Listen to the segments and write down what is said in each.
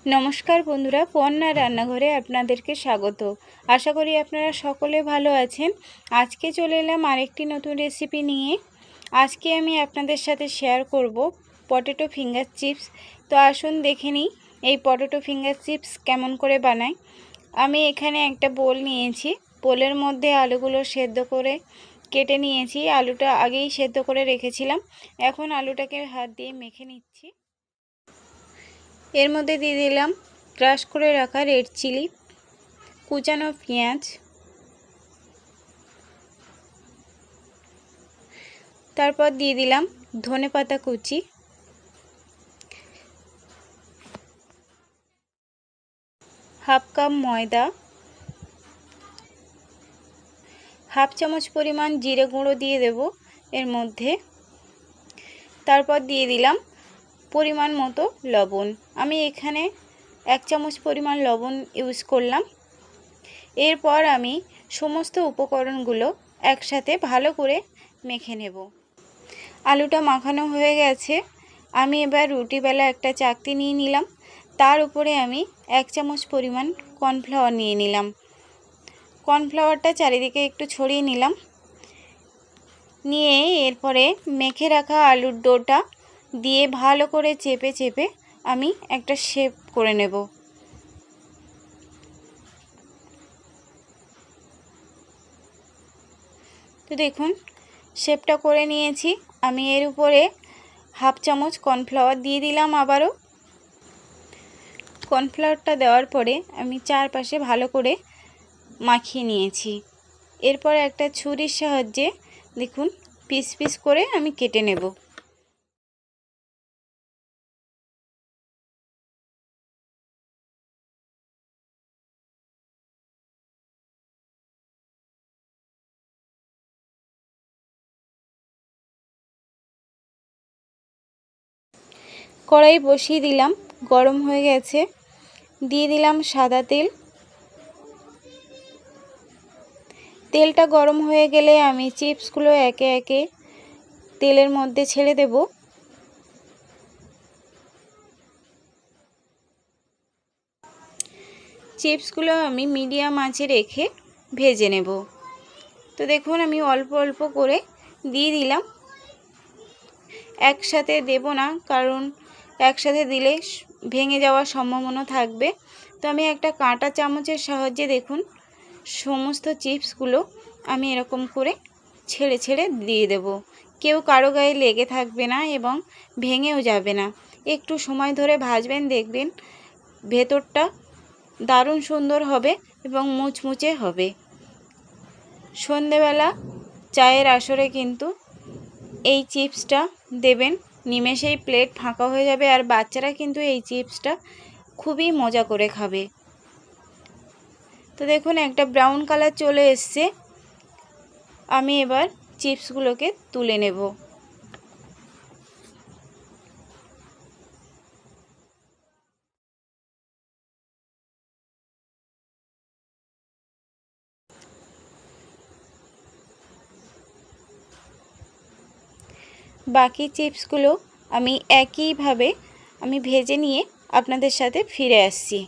নমস্কার বন্ধুরা, পর্ণা রান্নাঘরে আপনাদেরকে স্বাগত। আশা করি আপনারা সকলে ভালো আছেন। আজকে চলে এলাম আরেকটি নতুন রেসিপি নিয়ে। আজকে আমি আপনাদের সাথে শেয়ার করব পটেটো ফিঙ্গার চিপস। তো আসুন দেখে নিই এই পটেটো ফিঙ্গার চিপস কেমন করে বানাই। আমি এখানে একটা বোল নিয়েছি। বোলের মধ্যে আলুগুলো সেদ্ধ করে কেটে নিয়েছি। আলুটা আগেই সেদ্ধ করে রেখেছিলাম। এখন আলুটাকে হাত দিয়ে মেখে নিচ্ছি। এর মধ্যে দিয়ে দিলাম ক্রাশ করে রাখা রেড চিলি, কুচানো পেঁয়াজ, তারপর দিয়ে দিলাম ধনেপাতা কুচি, হাফ কাপ ময়দা, হাফ চামচ পরিমাণ জিরে গুঁড়ো দিয়ে দেব এর মধ্যে। তারপর দিয়ে দিলাম পরিমাণ মতো লবণ। আমি এখানে 1 চামচ পরিমাণ লবণ ইউজ করলাম। এরপর আমি সমস্ত উপকরণগুলো একসাথে ভালো করে মেখে নেব। আলুটা মাখানো হয়ে গেছে। আমি এবার রুটি বেলা একটা চাকতি নিয়ে নিলাম। তার উপরে আমি 1 চামচ পরিমাণ কর্নফ্লাওয়ার নিয়ে নিলাম। কর্নফ্লাওয়ারটা চারিদিকে একটু ছড়িয়ে নিলাম। নিয়ে এরপরে মেখে রাখা আলুর ডোটা দিয়ে ভালো করে চেপে চেপে আমি একটা শেপ করে নেব। তো দেখুন শেপটা করে নিয়েছি। আমি এর উপরে হাফ চামচ কর্নফ্লাওয়ার দিয়ে দিলাম। আবারও কর্নফ্লাওয়ারটা দেওয়ার পরে আমি চারপাশে ভালো করে মাখিয়ে নিয়েছি। এরপর একটা ছুরির সাহায্যে দেখুন পিস পিস করে আমি কেটে নেব। কড়াই বসিয়ে দিলাম, গরম হয়ে গেছে। দিয়ে দিলাম সাদা তেল। তেলটা গরম হয়ে গেলে আমি চিপসগুলো একে একে তেলের মধ্যে ছেড়ে দেব। চিপসগুলো আমি মিডিয়াম আঁচে রেখে ভেজে নেব। তো দেখুন আমি অল্প অল্প করে দিয়ে দিলাম। একসাথে দেব না, কারণ একসাথে দিলে ভেঙে যাওয়ার সম্ভাবনা থাকবে। তো আমি একটা কাঁটা চামচের সাহায্যে দেখুন সমস্ত চিপসগুলো আমি এরকম করে ছেড়ে ছেড়ে দিয়ে দেব। কেউ কারো গায়ে লেগে থাকবে না এবং ভেঙেও যাবে না। একটু সময় ধরে ভাজবেন, দেখবেন ভেতরটা দারুণ সুন্দর হবে এবং মুচমুচে হবে। সন্ধেবেলা চায়ের আসরে কিন্তু এই চিপসটা দেবেন, নিমেষেই প্লেট ফাঁকা হয়ে যাবে। আর বাচ্চারা কিন্তু এই চিপসটা খুবই মজা করে খাবে। তো দেখুন একটা ব্রাউন কালার চলে এসছে। আমি এবার চিপসগুলোকে তুলে নেব। বাকি চিপসগুলো আমি একইভাবে ভেজে নিয়ে আপনাদের সাথে ফিরে আসছি।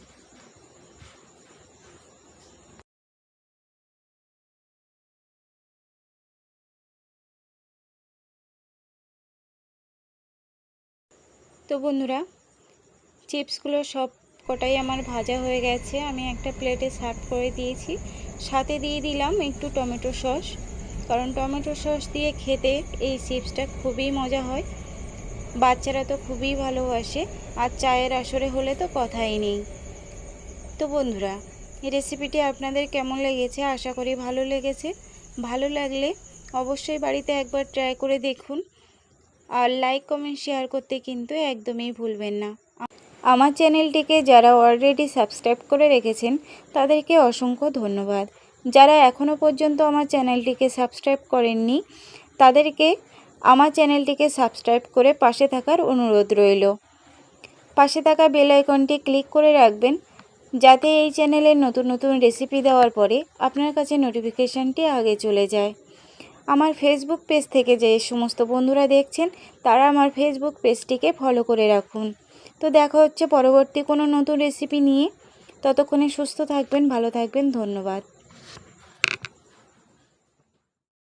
তো বন্ধুরা চিপসগুলো সব কটাই আমার ভাজা হয়ে গেছে। আমি একটা প্লেটে সার্ভ করে দিয়েছি। সাথে দিয়ে দিলাম একটু টমেটো সস, কারণ টমেটো সস দিয়ে খেতে এই চিপসটা খুবই মজা হয়। বাচ্চারা তো খুবই ভালোবাসে, আর চায়ের আসরে হলে তো কথাই নেই। তো বন্ধুরা এই রেসিপিটি আপনাদের কেমন লেগেছে? আশা করি ভালো লেগেছে। ভালো লাগলে অবশ্যই বাড়িতে একবার ট্রাই করে দেখুন। আর লাইক কমেন্ট শেয়ার করতে কিন্তু একদমই ভুলবেন না। আমার চ্যানেলটিকে যারা অলরেডি সাবস্ক্রাইব করে রেখেছেন তাদেরকে অসংখ্য ধন্যবাদ। যারা এখনও পর্যন্ত আমার চ্যানেলটিকে সাবস্ক্রাইব করেননি তাদেরকে আমার চ্যানেলটিকে সাবস্ক্রাইব করে পাশে থাকার অনুরোধ রইল। পাশে থাকা বেল আইকনটি ক্লিক করে রাখবেন, যাতে এই চ্যানেলের নতুন নতুন রেসিপি দেওয়ার পরে আপনার কাছে নোটিফিকেশানটি আগে চলে যায়। আমার ফেসবুক পেজ থেকে যে সমস্ত বন্ধুরা দেখছেন তারা আমার ফেসবুক পেজটিকে ফলো করে রাখুন। তো দেখা হচ্ছে পরবর্তী কোনো নতুন রেসিপি নিয়ে। ততক্ষণে সুস্থ থাকবেন, ভালো থাকবেন, ধন্যবাদ।